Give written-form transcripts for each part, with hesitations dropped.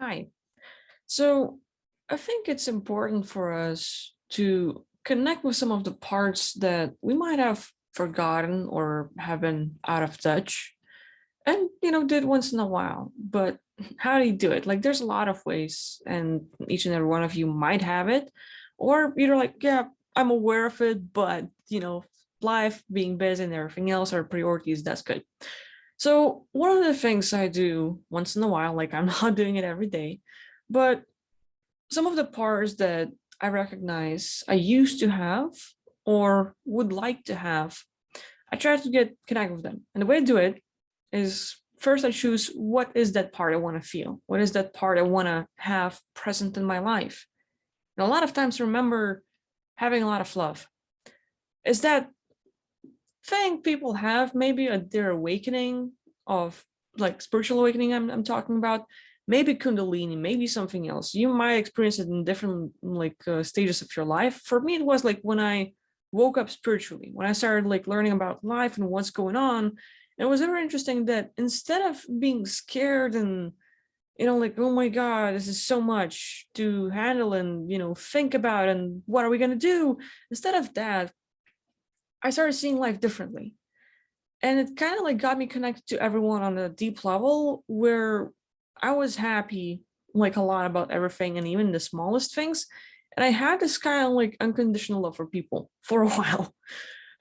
Hi. So I think it's important for us to connect with some of the parts that we might have forgotten or have been out of touch and, did once in a while. But how do you do it? Like, there's a lot of ways, and each and every one of you might have it. Or you're like, yeah, I'm aware of it, but, life being busy and everything else are priorities. That's good. So one of the things I do once in a while, like I'm not doing it every day, but some of the parts that I recognize I used to have or would like to have, I try to get connect with them. And the way I do it is first I choose what is that part I want to feel? What is that part I want to have present in my life? And a lot of times remember having a lot of love. Is that thing people have maybe their awakening of like spiritual awakening I'm talking about, maybe kundalini, maybe something else. You might experience it in different stages of your life. For me it was like when I woke up spiritually, when I started like learning about life and what's going on. And it was very interesting that instead of being scared and like, oh my god, this is so much to handle and think about and what are we going to do, instead of that I started seeing life differently. And it kind of like got me connected to everyone on a deep level where I was happy like a lot about everything and even the smallest things. And I had this kind of like unconditional love for people for a while.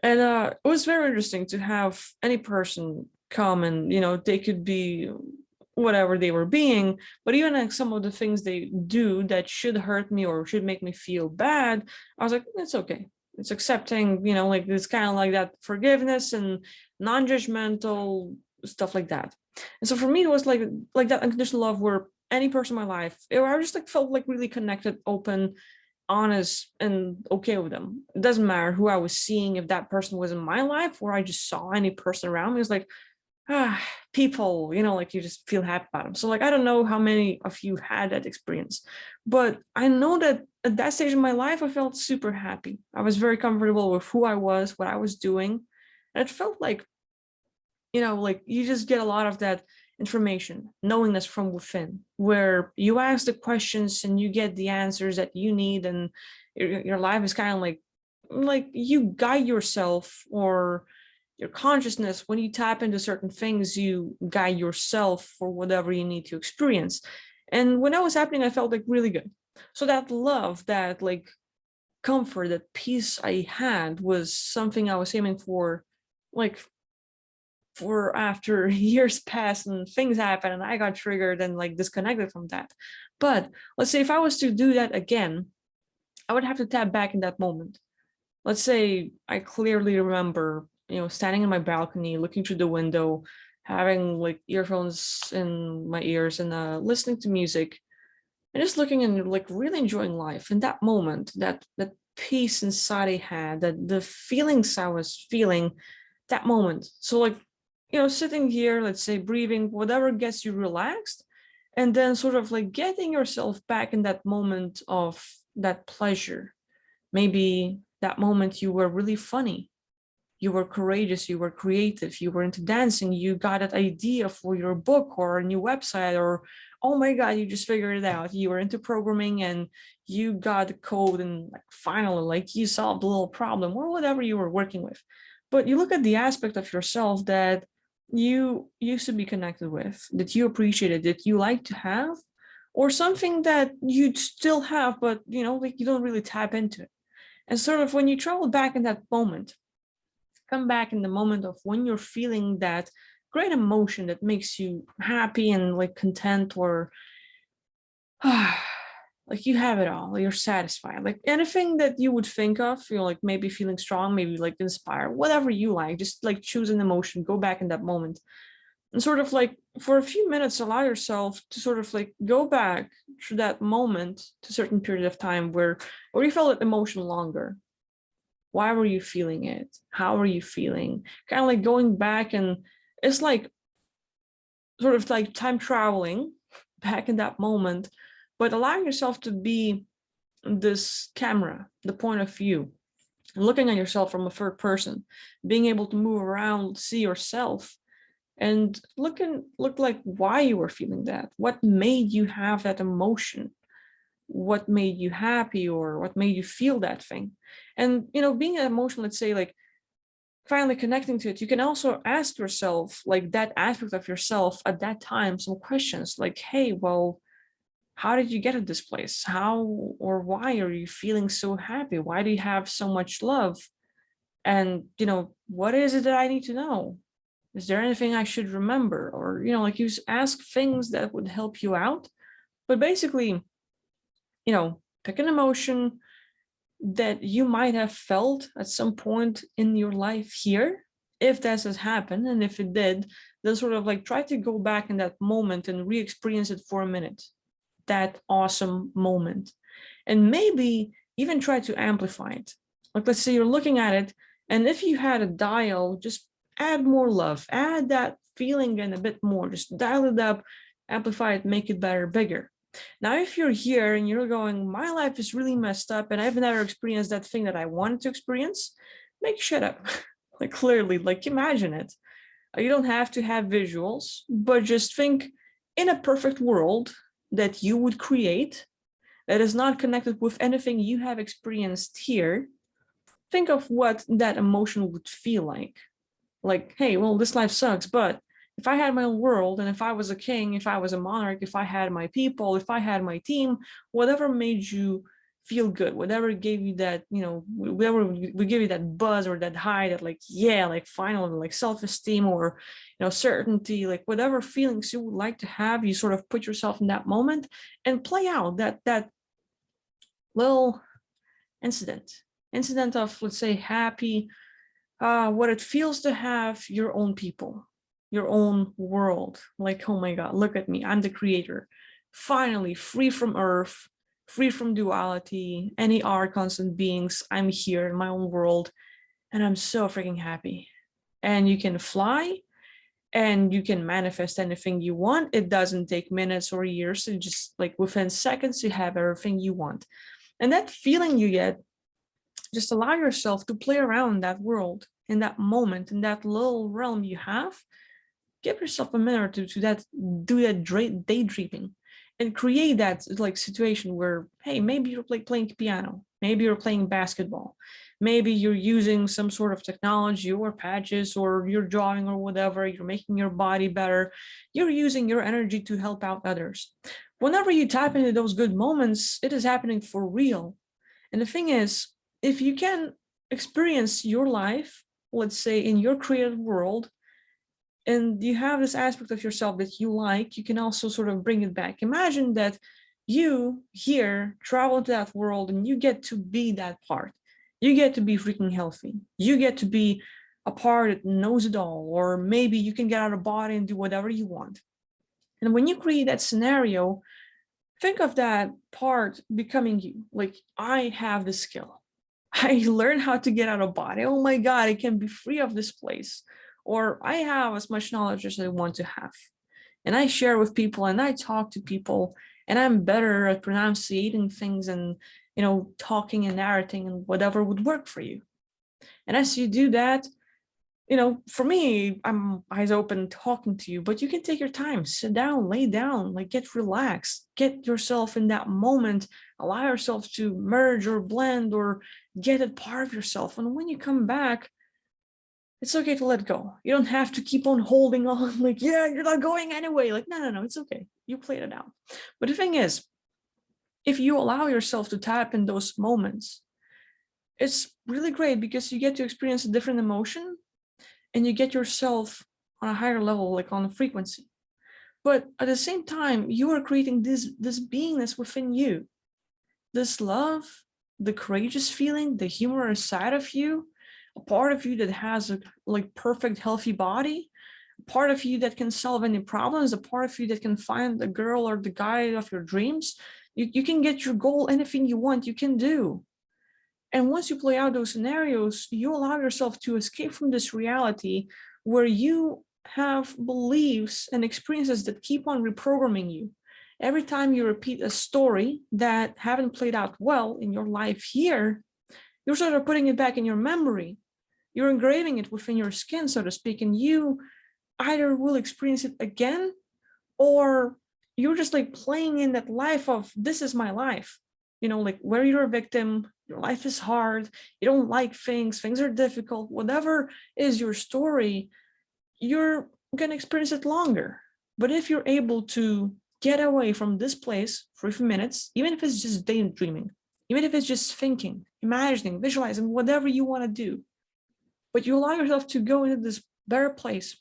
And it was very interesting to have any person come and they could be whatever they were being, but even like some of the things they do that should hurt me or should make me feel bad, I was like, it's okay. It's accepting, like it's kind of like that forgiveness and non-judgmental stuff like that. And so for me it was like that unconditional love where any person in my life, I just like felt like really connected, open, honest, and okay with them. It doesn't matter who I was seeing, if that person was in my life or I just saw any person around me. It was like, ah, people, like you just feel happy about them. So like I don't know how many of you had that experience, but I know that at that stage in my life I felt super happy. I was very comfortable with who I was, what I was doing. And it felt like, like you just get a lot of that information, knowingness from within, where you ask the questions and you get the answers that you need, and your life is kind of like you guide yourself, or your consciousness, when you tap into certain things, you guide yourself for whatever you need to experience. And when that was happening, I felt like really good. So that love, that like comfort, that peace I had was something I was aiming for, like for after years pass and things happen and I got triggered and like disconnected from that. But let's say if I was to do that again, I would have to tap back in that moment. Let's say I clearly remember, standing in my balcony, looking through the window, having like earphones in my ears and listening to music and just looking and like really enjoying life. In that moment, that peace inside I had, that the feelings I was feeling, that moment. So like, sitting here, let's say breathing, whatever gets you relaxed, and then sort of like getting yourself back in that moment of that pleasure. Maybe that moment you were really funny, you were courageous, you were creative, you were into dancing, you got that idea for your book or a new website, or oh my god, you just figured it out, you were into programming and you got the code and like finally like you solved a little problem or whatever you were working with. But you look at the aspect of yourself that you used to be connected with, that you appreciated, that you like to have, or something that you still have, but like you don't really tap into it. And sort of when you travel back in that moment, come back in the moment of when you're feeling that great emotion that makes you happy and like content, or like you have it all, you're satisfied, like anything that you would think of, like maybe feeling strong, maybe like inspired, whatever you like, just like choose an emotion, go back in that moment and sort of like for a few minutes allow yourself to sort of like go back to that moment, to a certain period of time where you felt that emotion longer. Why were you feeling it? How were you feeling? Kind of like going back, and it's like sort of like time traveling back in that moment, but allowing yourself to be this camera, the point of view, looking at yourself from a third person, being able to move around, see yourself, and look like why you were feeling that, what made you have that emotion, what made you happy or what made you feel that thing. And being emotional, let's say, like finally connecting to it, you can also ask yourself, like that aspect of yourself at that time, some questions like, hey, well, how did you get to this place? How or why are you feeling so happy? Why do you have so much love? And what is it that I need to know? Is there anything I should remember? Or like, you ask things that would help you out. But basically, pick an emotion that you might have felt at some point in your life here, if that has happened. And if it did, then sort of like try to go back in that moment and re-experience it for a minute, that awesome moment. And maybe even try to amplify it. Like, let's say you're looking at it, and if you had a dial, just add more love, add that feeling and a bit more, just dial it up, amplify it, make it better, bigger. Now, if you're here and you're going, my life is really messed up and I've never experienced that thing that I wanted to experience, make shit up. Like, clearly, like, imagine it. You don't have to have visuals, but just think, in a perfect world that you would create that is not connected with anything you have experienced here, think of what that emotion would feel like. Like, hey, well, this life sucks, but if I had my own world, and if I was a king, if I was a monarch, if I had my people, if I had my team, whatever made you feel good, whatever gave you that, whatever would give you that buzz or that high, that like, yeah, like finally, like self-esteem or, certainty, like whatever feelings you would like to have, you sort of put yourself in that moment and play out that little incident of, let's say, happy, what it feels to have your own people, your own world. Like, oh my God, look at me, I'm the creator. Finally, free from earth, free from duality, any constant beings. I'm here in my own world, and I'm so freaking happy. And you can fly, and you can manifest anything you want. It doesn't take minutes or years. It just like within seconds, you have everything you want. And that feeling you get, just allow yourself to play around in that world, in that moment, in that little realm you have. Give yourself a minute to that, do that daydreaming, and create that like situation where, hey, maybe you're playing piano, maybe you're playing basketball, maybe you're using some sort of technology or patches, or you're drawing or whatever, you're making your body better, you're using your energy to help out others. Whenever you tap into those good moments, it is happening for real. And the thing is, if you can experience your life, let's say in your creative world, and you have this aspect of yourself that you like, you can also sort of bring it back. Imagine that you here travel into that world and you get to be that part. You get to be freaking healthy. You get to be a part that knows it all, or maybe you can get out of body and do whatever you want. And when you create that scenario, think of that part becoming you. Like, I have the skill. I learned how to get out of body. Oh my God, I can be free of this place. Or I have as much knowledge as I want to have. And I share with people and I talk to people, and I'm better at pronunciating things and, talking and narrating and whatever would work for you. And as you do that, for me, I'm eyes open talking to you, but you can take your time, sit down, lay down, like get relaxed, get yourself in that moment, allow yourself to merge or blend or get it part of yourself. And when you come back, it's okay to let go. You don't have to keep on holding on, like, yeah, you're not going anyway. Like, no, it's okay. You played it out. But the thing is, if you allow yourself to tap in those moments, it's really great because you get to experience a different emotion and you get yourself on a higher level, like on a frequency. But at the same time, you are creating this beingness within you, this love, the courageous feeling, the humorous side of you, a part of you that has a like perfect healthy body, a part of you that can solve any problems, a part of you that can find the girl or the guy of your dreams. You can get your goal, anything you want, you can do. And once you play out those scenarios, you allow yourself to escape from this reality where you have beliefs and experiences that keep on reprogramming you. Every time you repeat a story that haven't played out well in your life here, you're sort of putting it back in your memory. You're engraving it within your skin, so to speak, and you either will experience it again, or you're just like playing in that life of this is my life, like where you're a victim, your life is hard, you don't like things are difficult, whatever is your story, you're going to experience it longer. But if you're able to get away from this place for a few minutes, even if it's just daydreaming, even if it's just thinking, imagining, visualizing, whatever you want to do, but you allow yourself to go into this better place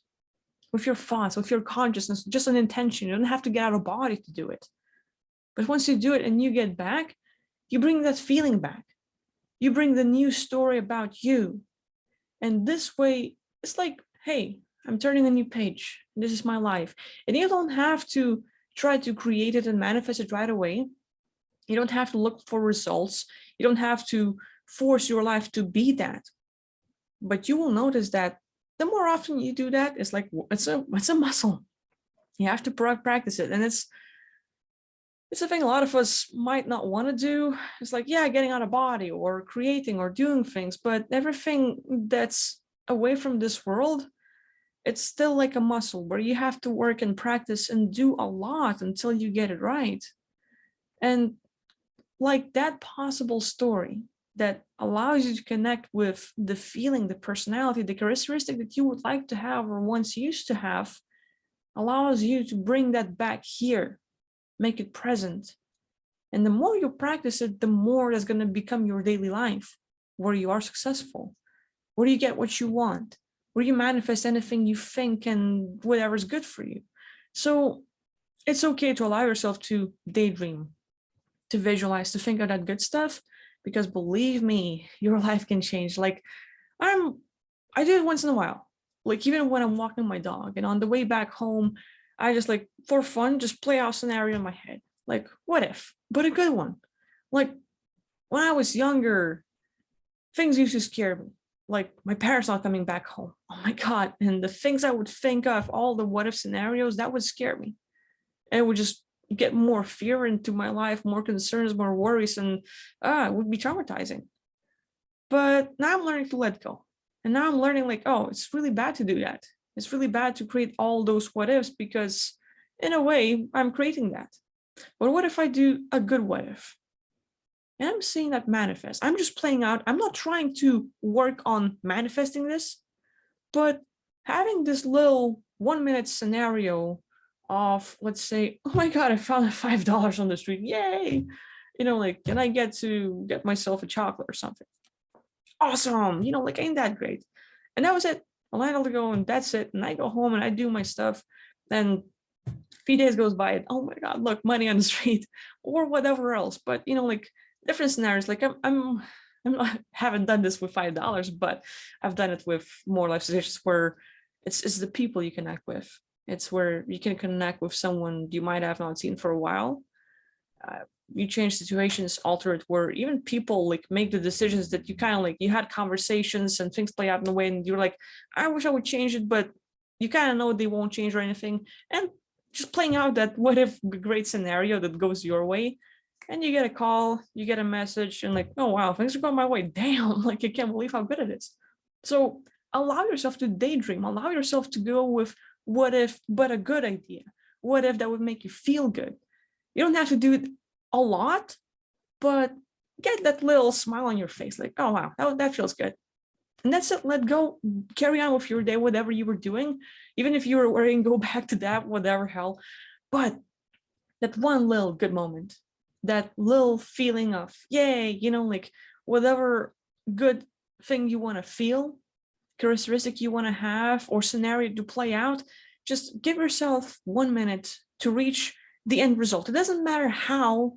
with your thoughts, with your consciousness, just an intention. You don't have to get out of body to do it. But once you do it and you get back, you bring that feeling back. You bring the new story about you. And this way, it's like, hey, I'm turning a new page. This is my life. And you don't have to try to create it and manifest it right away. You don't have to look for results. You don't have to force your life to be that. But you will notice that the more often you do that, it's like it's a muscle. You have to practice it. And it's a thing a lot of us might not want to do. It's like, yeah, getting out of body or creating or doing things, but everything that's away from this world, it's still like a muscle where you have to work and practice and do a lot until you get it right. And like that possible story that allows you to connect with the feeling, the personality, the characteristic that you would like to have or once used to have, allows you to bring that back here, make it present. And the more you practice it, the more that's going to become your daily life, where you are successful, where you get what you want, where you manifest anything you think and whatever's good for you. So it's okay to allow yourself to daydream, to visualize, to think of that good stuff, because believe me, your life can change. Like I do it once in a while, like even when I'm walking my dog and on the way back home, I just like for fun, just play out a scenario in my head. Like what if, but a good one. Like when I was younger, things used to scare me. Like my parents not coming back home. Oh my God. And the things I would think of, all the what if scenarios, that would scare me. And it would just get more fear into my life, more concerns, more worries, and it would be traumatizing. But now I'm learning to let go. And now I'm learning like, oh, it's really bad to do that. It's really bad to create all those what ifs because in a way, I'm creating that. But what if I do a good what if? And I'm seeing that manifest. I'm just playing out. I'm not trying to work on manifesting this, but having this little 1 minute scenario of, let's say, oh my God, I found $5 on the street. Yay. Like, can I get to get myself a chocolate or something? Awesome. Like, ain't that great? And that was it. I let it go and that's it. And I go home and I do my stuff. And a few days goes by and oh my God, look, money on the street or whatever else. But, like different scenarios. Like I'm not, haven't done this with $5, but I've done it with more life situations where it's the people you connect with. It's where you can connect with someone you might have not seen for a while. You change situations, alter it, where even people like make the decisions that you kind of like, you had conversations and things play out in a way and you're like, I wish I would change it, but you kind of know they won't change or anything. And just playing out that what if great scenario that goes your way. And you get a call, you get a message and like, oh wow, things are going my way. Damn, like I can't believe how good it is. So allow yourself to daydream, allow yourself to go with what if, but a good idea. What if that would make you feel good? You don't have to do it a lot, but get that little smile on your face, like, oh wow, that feels good. And that's it. Let go, carry on with your day, whatever you were doing, even if you were worrying, go back to that, whatever hell. But that one little good moment, that little feeling of, yay, like whatever good thing you want to feel, characteristic you want to have, or scenario to play out, just give yourself 1 minute to reach the end result. It doesn't matter how,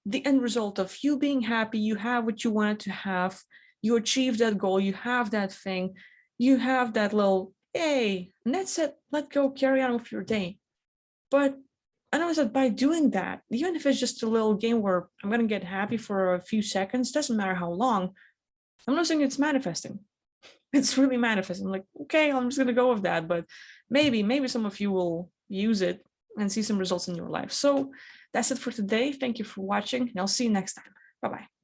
the end result of you being happy, you have what you wanted to have, you achieve that goal, you have that thing, you have that little yay, and that's it. Let go, carry on with your day. But I know that by doing that, even if it's just a little game where I'm going to get happy for a few seconds, doesn't matter how long, I'm not saying it's manifesting. It's really manifesting. I'm like, okay, I'm just going to go with that. But maybe some of you will use it and see some results in your life. So that's it for today. Thank you for watching, and I'll see you next time. Bye-bye.